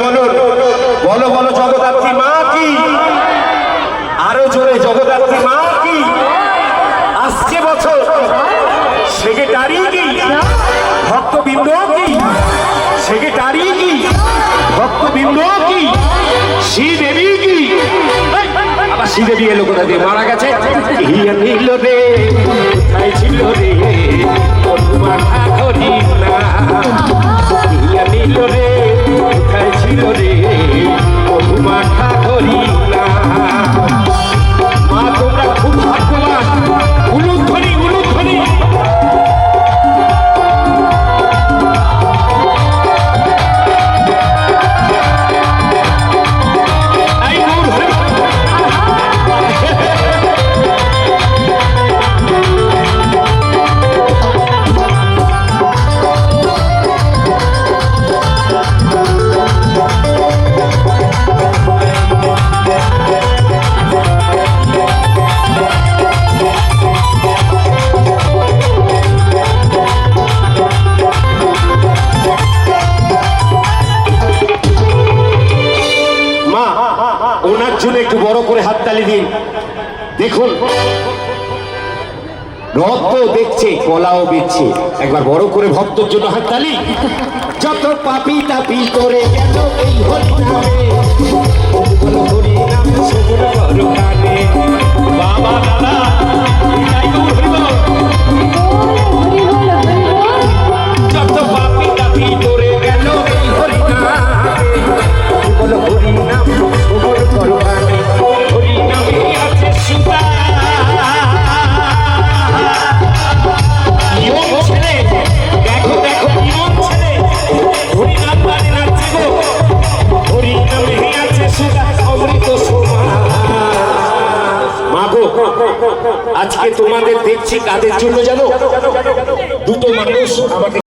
বলো বলো জগদ্ধাত্রী মা কি? আরো জোরে জগদ্ধাত্রী মা কি? আসছে বছর সেক্রেটারি কি? ভক্তবৃন্দ কি? সেক্রেটারি কি? ভক্তবৃন্দ কি? শ্রীদেবী কি? আবার শ্রীদেবী এলো কোথা দিয়ে? মারা গেছে। নীল রে কোথায় ছিল রে মাথা ধরি না, নীল রে কোথায় ছিল রে মাথা ধরি না। মা তোমরা খুব ভাগ্যবান। উলুধ্বনি উলুধ্বনি। ওনার জন্য একটু বড় করে হাততালি দিন। দেখুন রথ তো দেখছে, কলাও বেচছে, একবার বড় করে ভক্তর জন্য হাততালি। যত পাপি তাপি করে গেল এই হরি নামে, হরি নাম সবুর করো কানে। বাবা দাদা যত পাপি তাপি করে গেল এই হরি নামে, হরি নাম সবুর করো কানে। হরি নামে আছে সুতা ছেলে, দেখো দেখো ইমন ছেলে হরি নাম মানে নাচছে গো। হরি নামে আছে সুতা অমৃত সমান। মাগো আজকে তোমাদের দেখছি কাদের জন্য জানো? দুটো মানুষ আমাকে